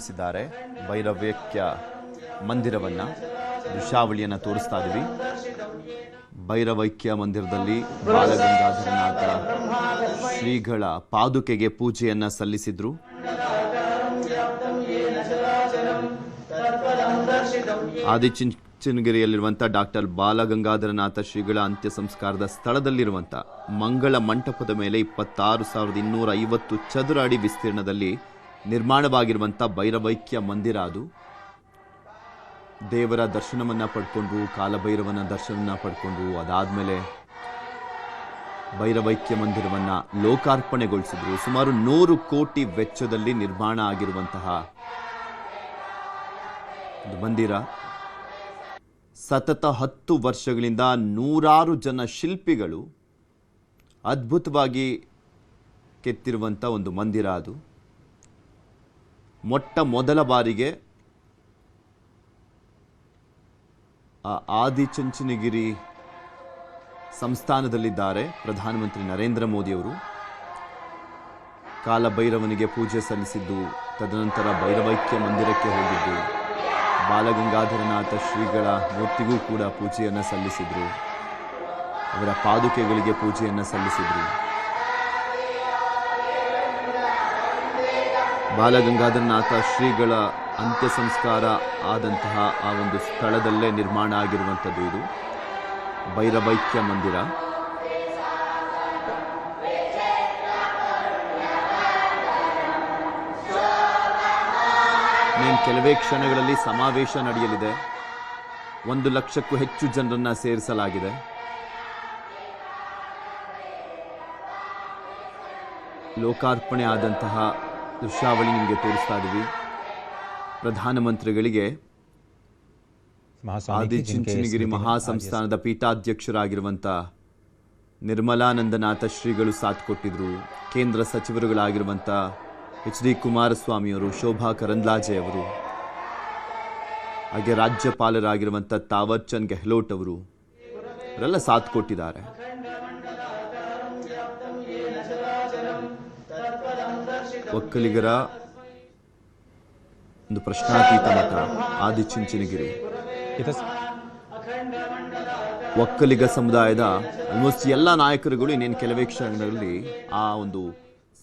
ನಿರ್ಮಿಸಿದ್ದಾರೆ ಭೈರವೈಕ್ಯ ಮಂದಿರವನ್ನು. ದೃಶ್ಯಾವಳಿಯನ್ನು ತೋರಿಸ್ತಾ ಇದ್ದೀವಿ. ಭೈರವೈಕ್ಯ ಮಂದಿರದಲ್ಲಿ ಬಾಲಗಂಗಾಧರನಾಥ ಶ್ರೀಗಳ ಪಾದುಕೆಗೆ ಪೂಜೆಯನ್ನು ಸಲ್ಲಿಸಿದ್ರು. ಆದಿಚುಂಚನಗಿರಿಯಲ್ಲಿರುವಂಥ ಡಾಕ್ಟರ್ ಬಾಲಗಂಗಾಧರನಾಥ ಶ್ರೀಗಳ ಅಂತ್ಯ ಸಂಸ್ಕಾರದ ಸ್ಥಳದಲ್ಲಿರುವಂಥ ಮಂಗಳ ಮಂಟಪದ ಮೇಲೆ 26,250 ಚದುರ ಅಡಿ ವಿಸ್ತೀರ್ಣದಲ್ಲಿ ನಿರ್ಮಾಣವಾಗಿರುವಂಥ ಭೈರವೈಕ್ಯ ಮಂದಿರ ಅದು. ದೇವರ ದರ್ಶನವನ್ನು ಪಡ್ಕೊಂಡ್ರು, ಕಾಲಭೈರವನ ದರ್ಶನವನ್ನು ಪಡ್ಕೊಂಡ್ರು. ಅದಾದಮೇಲೆ ಭೈರವೈಕ್ಯ ಮಂದಿರವನ್ನು ಲೋಕಾರ್ಪಣೆಗೊಳಿಸಿದ್ರು. ಸುಮಾರು 100 ಕೋಟಿ ವೆಚ್ಚದಲ್ಲಿ ನಿರ್ಮಾಣ ಆಗಿರುವಂತಹ ಮಂದಿರ. ಸತತ 10 ವರ್ಷಗಳಿಂದ ನೂರಾರು ಜನ ಶಿಲ್ಪಿಗಳು ಅದ್ಭುತವಾಗಿ ಕೆತ್ತಿರುವಂಥ ಒಂದು ಮಂದಿರ ಅದು. ಮೊಟ್ಟ ಮೊದಲ ಬಾರಿಗೆ ಆದಿಚುಂಚನಗಿರಿ ಸಂಸ್ಥಾನದಲ್ಲಿದ್ದಾರೆ ಪ್ರಧಾನಮಂತ್ರಿ ನರೇಂದ್ರ ಮೋದಿಯವರು. ಕಾಲಭೈರವನಿಗೆ ಪೂಜೆ ಸಲ್ಲಿಸಿದ್ದು, ತದನಂತರ ಭೈರವೈಕ್ಯ ಮಂದಿರಕ್ಕೆ ಹೋಗಿದ್ದು, ಬಾಲಗಂಗಾಧರನಾಥ ಶ್ರೀಗಳ ಮೂರ್ತಿಗೂ ಕೂಡ ಪೂಜೆಯನ್ನು ಸಲ್ಲಿಸಿದರು. ಅವರ ಪಾದುಕೆಗಳಿಗೆ ಪೂಜೆಯನ್ನು ಸಲ್ಲಿಸಿದರು. ಬಾಲಗಂಗಾಧರನಾಥ ಶ್ರೀಗಳ ಅಂತ್ಯ ಸಂಸ್ಕಾರ ಆದಂತಹ ಆ ಒಂದು ಸ್ಥಳದಲ್ಲೇ ನಿರ್ಮಾಣ ಆಗಿರುವಂಥದ್ದು ಇದು ಭೈರವೈಕ್ಯ ಮಂದಿರ. ಕೆಲವೇ ಕ್ಷಣಗಳಲ್ಲಿ ಸಮಾವೇಶ ನಡೆಯಲಿದೆ. 1 ಲಕ್ಷಕ್ಕೂ ಹೆಚ್ಚು ಜನರನ್ನು ಸೇರಿಸಲಾಗಿದೆ. ಲೋಕಾರ್ಪಣೆ ಆದಂತಹ ದೃಶ್ಯಾವಳಿ ನಿಮಗೆ ತೋರಿಸ್ತಾ ಇದ್ದೀವಿ. ಪ್ರಧಾನಮಂತ್ರಿಗಳಿಗೆ ಆದಿಚುಂಚನಗಿರಿ ಮಹಾಸಂಸ್ಥಾನದ ಪೀಠಾಧ್ಯಕ್ಷರಾಗಿರುವಂಥ ನಿರ್ಮಲಾನಂದನಾಥ ಶ್ರೀಗಳು ಸಾಥ್ ಕೊಟ್ಟಿದ್ರು. ಕೇಂದ್ರ ಸಚಿವರುಗಳಾಗಿರುವಂಥ HD ಕುಮಾರಸ್ವಾಮಿಯವರು, ಶೋಭಾ ಕರಂದ್ಲಾಜೆ ಅವರು, ಹಾಗೆ ರಾಜ್ಯಪಾಲರಾಗಿರುವಂಥ ತಾವರ್ ಚಂದ್ ಗೆಹ್ಲೋಟ್ ಅವರು ಅವರೆಲ್ಲ ಸಾಥ್ ಕೊಟ್ಟಿದ್ದಾರೆ. ಒಕ್ಕಲಿಗರ ಒಂದು ಪ್ರಶ್ನಾತೀತ ಮತ ಆದಿಚುಂಚನಗಿರಿ. ಒಕ್ಕಲಿಗ ಸಮುದಾಯದ ಆಲ್ಮೋಸ್ಟ್ ಎಲ್ಲ ನಾಯಕರುಗಳು ಇನ್ನೇನು ಕೆಲವೇ ಕ್ಷಣಗಳಲ್ಲಿ ಆ ಒಂದು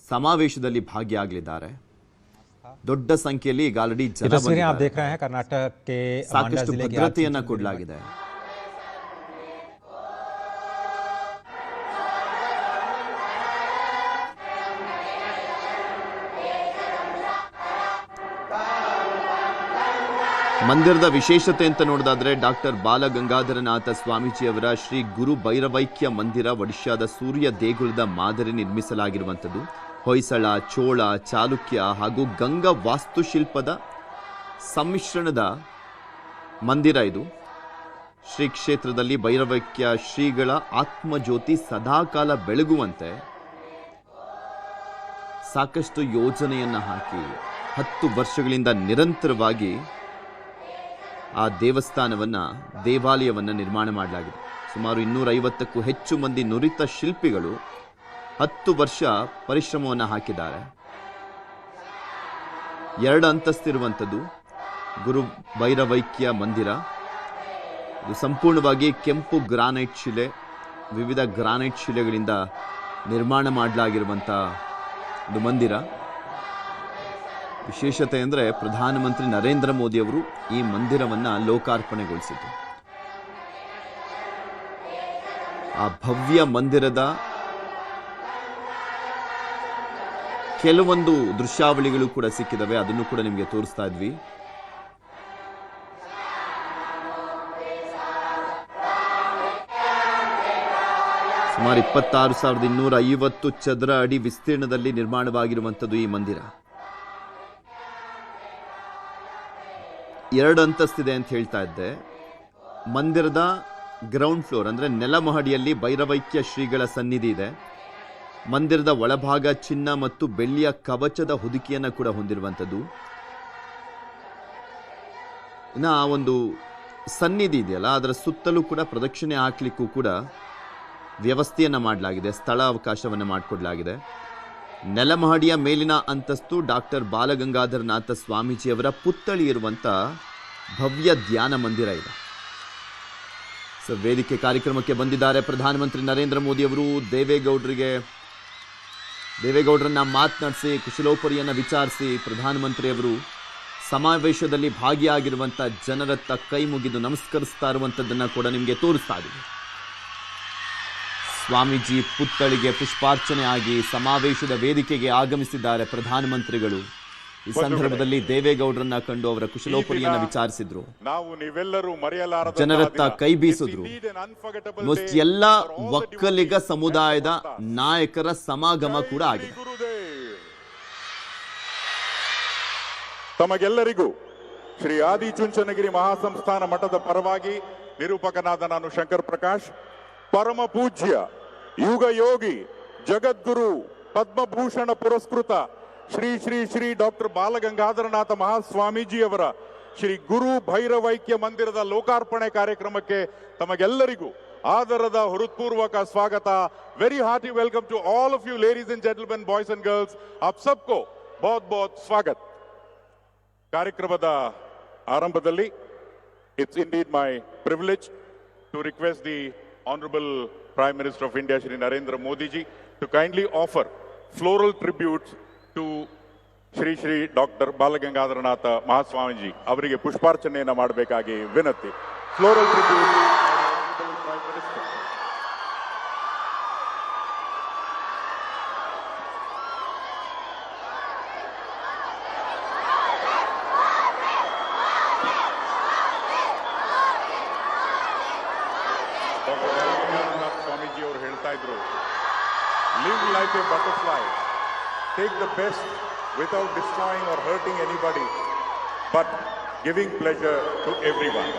ಸಮಾವೇಶದಲ್ಲಿ ಭಾಗಿಯಾಗಲಿದ್ದಾರೆ. ದೊಡ್ಡ ಸಂಖ್ಯೆಯಲ್ಲಿ ಈಗ ಆಲ್ರೆಡಿ ಸಾಕಷ್ಟು ಭದ್ರತೆಯನ್ನ ಕೊಡಲಾಗಿದೆ. ಮಂದಿರದ ವಿಶೇಷತೆ ಅಂತ ನೋಡೋದಾದ್ರೆ ಡಾಕ್ಟರ್ ಬಾಲಗಂಗಾಧರನಾಥ ಸ್ವಾಮೀಜಿಯವರ ಶ್ರೀ ಗುರು ಭೈರವೈಕ್ಯ ಮಂದಿರ ಒಡಿಶಾದ ಸೂರ್ಯ ದೇಗುಲದ ಮಾದರಿ ನಿರ್ಮಿಸಲಾಗಿರುವಂಥದ್ದು. ಹೊಯ್ಸಳ, ಚೋಳ, ಚಾಲುಕ್ಯ ಹಾಗೂ ಗಂಗಾ ವಾಸ್ತುಶಿಲ್ಪದ ಸಮ್ಮಿಶ್ರಣದ ಮಂದಿರ ಇದು. ಶ್ರೀ ಕ್ಷೇತ್ರದಲ್ಲಿ ಭೈರವೈಕ್ಯ ಶ್ರೀಗಳ ಆತ್ಮಜ್ಯೋತಿ ಸದಾಕಾಲ ಬೆಳಗುವಂತೆ ಸಾಕಷ್ಟು ಯೋಜನೆಯನ್ನು ಹಾಕಿ 10 ವರ್ಷಗಳಿಂದ ನಿರಂತರವಾಗಿ ಆ ದೇವಾಲಯವನ್ನು ನಿರ್ಮಾಣ ಮಾಡಲಾಗಿದೆ. ಸುಮಾರು 250ಕ್ಕೂ ಹೆಚ್ಚು ಮಂದಿ ನುರಿತ ಶಿಲ್ಪಿಗಳು 10 ವರ್ಷ ಪರಿಶ್ರಮವನ್ನು ಹಾಕಿದ್ದಾರೆ. 2 ಅಂತಸ್ತಿರುವಂಥದ್ದು ಗುರು ಭೈರವೈಕ್ಯ ಮಂದಿರ. ಇದು ಸಂಪೂರ್ಣವಾಗಿ ಕೆಂಪು ಗ್ರಾನೈಟ್ ಶಿಲೆ, ವಿವಿಧ ಗ್ರಾನೈಟ್ ಶಿಲೆಗಳಿಂದ ನಿರ್ಮಾಣ ಮಾಡಲಾಗಿರುವಂಥ ಒಂದು ಮಂದಿರ. ವಿಶೇಷತೆ ಅಂದರೆ ಪ್ರಧಾನಮಂತ್ರಿ ನರೇಂದ್ರ ಮೋದಿಯವರು ಈ ಮಂದಿರವನ್ನು ಲೋಕಾರ್ಪಣೆಗೊಳಿಸಿದರು. ಆ ಭವ್ಯ ಮಂದಿರದ ಕೆಲವೊಂದು ದೃಶ್ಯಾವಳಿಗಳು ಕೂಡ ಸಿಕ್ಕಿದವೆ, ಅದನ್ನು ಕೂಡ ನಿಮಗೆ ತೋರಿಸ್ತಾ ಇದ್ವಿ. ಸುಮಾರು 26,250 ಚದರ ಅಡಿ ವಿಸ್ತೀರ್ಣದಲ್ಲಿ ನಿರ್ಮಾಣವಾಗಿರುವಂಥದ್ದು ಈ ಮಂದಿರ. 2 ಅಂತಸ್ತಿದೆ ಅಂತ ಹೇಳ್ತಾ ಇದ್ದೆ. ಮಂದಿರದ ಗ್ರೌಂಡ್ ಫ್ಲೋರ್ ಅಂದರೆ ನೆಲಮಹಡಿಯಲ್ಲಿ ಭೈರವೈಕ್ಯ ಶ್ರೀಗಳ ಸನ್ನಿಧಿ ಇದೆ. ಮಂದಿರದ ಒಳಭಾಗ ಚಿನ್ನ ಮತ್ತು ಬೆಳ್ಳಿಯ ಕವಚದ ಹೊದಿಕೆಯನ್ನು ಕೂಡ ಹೊಂದಿರುವಂಥದ್ದು. ಇನ್ನು ಆ ಒಂದು ಸನ್ನಿಧಿ ಇದೆಯಲ್ಲ, ಅದರ ಸುತ್ತಲೂ ಕೂಡ ಪ್ರದಕ್ಷಿಣೆ ಹಾಕ್ಲಿಕ್ಕೂ ಕೂಡ ವ್ಯವಸ್ಥೆಯನ್ನು ಮಾಡಲಾಗಿದೆ, ಸ್ಥಳ ಅವಕಾಶವನ್ನು ಮಾಡಿಕೊಡಲಾಗಿದೆ. ನೆಲಮಹಡಿಯ ಮೇಲಿನ ಅಂತಸ್ತು ಡಾಕ್ಟರ್ ಬಾಲಗಂಗಾಧರನಾಥ ಸ್ವಾಮೀಜಿಯವರ ಪುತ್ಥಳಿ ಇರುವಂಥ ಭವ್ಯ ಧ್ಯಾನ ಮಂದಿರ ಇದೆ. ಸೊ ವೇದಿಕೆ ಕಾರ್ಯಕ್ರಮಕ್ಕೆ ಬಂದಿದ್ದಾರೆ ಪ್ರಧಾನಮಂತ್ರಿ ನರೇಂದ್ರ ಮೋದಿ ಅವರು. ದೇವೇಗೌಡರನ್ನ ಮಾತನಾಡಿಸಿ ಕುಶಲೋಪರಿಯನ್ನು ವಿಚಾರಿಸಿ ಪ್ರಧಾನಮಂತ್ರಿಯವರು ಸಮಾವೇಶದಲ್ಲಿ ಭಾಗಿಯಾಗಿರುವಂಥ ಜನರತ್ತ ಕೈ ಮುಗಿದು ನಮಸ್ಕರಿಸ್ತಾ ಇರುವಂಥದ್ದನ್ನು ಕೂಡ ನಿಮಗೆ ತೋರಿಸ್ತಾ ಇದ್ದೀವಿ. ಸ್ವಾಮೀಜಿ ಪುತ್ಥಳಿಗೆ ಪುಷ್ಪಾರ್ಚನೆ ಆಗಿ ಸಮಾವೇಶದ ವೇದಿಕೆಗೆ ಆಗಮಿಸಿದ್ದಾರೆ ಪ್ರಧಾನಮಂತ್ರಿಗಳು. ಈ ಸಂದರ್ಭದಲ್ಲಿ ದೇವೇಗೌಡರನ್ನ ಕಂಡು ಅವರ ಕುಶಲೋಪರಿಯನ್ನು ವಿಚಾರಿಸಿದ್ರು. ನಾವು ನೀವೆಲ್ಲರೂ ಮರೆಯಲಾರದ ಜನರತ್ತ ಕೈ ಬೀಸಿದ್ರು. ಎಲ್ಲ ಒಕ್ಕಲಿಗ ಸಮುದಾಯದ ನಾಯಕರ ಸಮಾಗಮ ಕೂಡ ಆಗಿದೆ. ತಮಗೆಲ್ಲರಿಗೂ ಶ್ರೀ ಆದಿಚುಂಚನಗಿರಿ ಮಹಾಸಂಸ್ಥಾನ ಮಠದ ಪರವಾಗಿ ನಿರೂಪಕನಾದ ನಾನು ಶಂಕರ್ ಪ್ರಕಾಶ್, ಪರಮ ಪೂಜ್ಯ ಯುಗ ಯೋಗಿ ಜಗದ್ಗುರು ಪದ್ಮಭೂಷಣ ಪುರಸ್ಕೃತ ಶ್ರೀ ಶ್ರೀ ಶ್ರೀ ಡಾಕ್ಟರ್ ಬಾಲಗಂಗಾಧರನಾಥ ಮಹಾಸ್ವಾಮೀಜಿಯವರ ಶ್ರೀ ಗುರು ಭೈರವೈಕ್ಯ ಮಂದಿರದ ಲೋಕಾರ್ಪಣೆ ಕಾರ್ಯಕ್ರಮಕ್ಕೆ ತಮಗೆಲ್ಲರಿಗೂ ಆದರದ ಹೃತ್ಪೂರ್ವಕ ಸ್ವಾಗತ. Very hearty welcome to all of you ladies and gentlemen, boys and girls. ಆಪ್ ಸಬ್ಕೋ ಬಹುತ್ ಬಹುತ್ ಸ್ವಾಗತ್. ಕಾರ್ಯಕ್ರಮದ ಆರಂಭದಲ್ಲಿ it's indeed my privilege to request the Honorable Prime Minister of India, Shri Narendra Modi ji, to kindly offer floral tributes to Shri Shri Dr. Balagangadharanatha Mahaswamiji. ಅವರಿಗೆ ಪುಷ್ಪಾರ್ಚನೆಯನ್ನು ಮಾಡಬೇಕಾಗಿ ವಿನಂತಿ. Floral tribute to Honorable Prime Minister. Swamiji ಅವರು ಹೇಳ್ತಾ ಇದ್ರು, live like a butterfly, take the best without destroying or hurting anybody, but giving pleasure to everyone.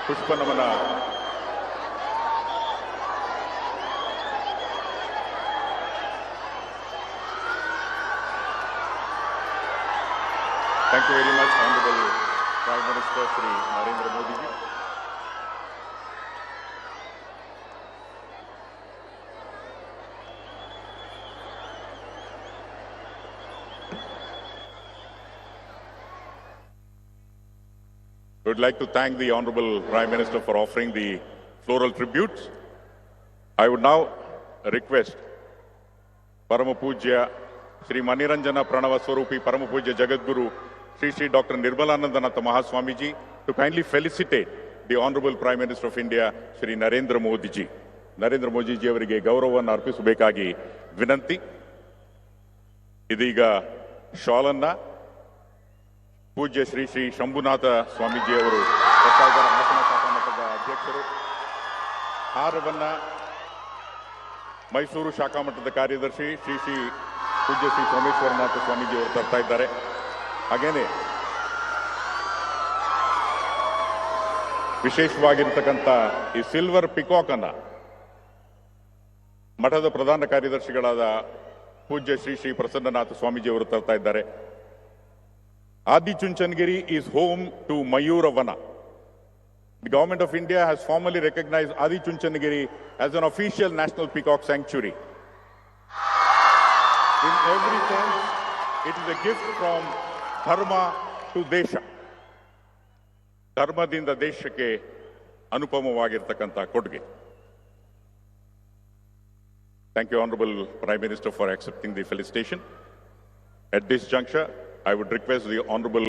ಪುಷ್ಪ ನಮನ. Thank you very much, Honorable Prime Minister Shri Narendra Modi ji. I would like to thank the Honorable Prime Minister for offering the floral tributes. I would now request Parama Pujya Shri Maniranjana Pranava Swarupi Parama Pujya Jagadguru Shri Shri Dr. Nirmalanandanatha Mahaswamiji to kindly felicitate the Honorable Prime Minister of India Shri Narendra Modi ji. Narendra Modi ji ಅವರಿಗೆ ಗೌರವವನ್ನು ಅರ್ಪಿಸಬೇಕಾಗಿ ವಿನಂತಿ. ಇದೀಗ ಶಾಲನ್ನ ಪೂಜ್ಯ ಶ್ರೀ ಶ್ರೀ ಶಂಭುನಾಥ ಸ್ವಾಮೀಜಿ ಅವರು ಹಾಸನ ಶಾಖಾ ಮಠದ ಅಧ್ಯಕ್ಷರು, ಹಾರವನ್ನ ಮೈಸೂರು ಶಾಖಾ ಮಠದ ಕಾರ್ಯದರ್ಶಿ ಶ್ರೀ ಶ್ರೀ ಪೂಜ್ಯ ಶ್ರೀ ಸೋಮೇಶ್ವರನಾಥ ಸ್ವಾಮೀಜಿ ಅವರು ತರ್ತಾ ಇದ್ದಾರೆ. ಹಾಗೇನೆ ವಿಶೇಷವಾಗಿರ್ತಕ್ಕಂಥ ಈ ಸಿಲ್ವರ್ ಪಿಕಾಕ್ ಅನ್ನ ಮಠದ ಪ್ರಧಾನ ಕಾರ್ಯದರ್ಶಿಗಳಾದ ಪೂಜ್ಯ ಶ್ರೀ ಶ್ರೀ ಪ್ರಸನ್ನನಾಥ ಸ್ವಾಮೀಜಿ ಅವರು ತರ್ತಾ ಇದ್ದಾರೆ. Adi Chunchanagiri is home to Mayura Vana. The Government of India has formally recognized Adi Chunchanagiri as an official national peacock sanctuary. In every sense, it is a gift from Dharma to Desha. ಧರ್ಮದಿಂದ ದೇಶಕ್ಕೆ ಅನುಪಮವಾಗಿರ್ತಕ್ಕಂಥ ಕೊಡುಗೆ. Thank you, Honorable Prime Minister, for accepting the felicitation. At this juncture, I would request the Honorable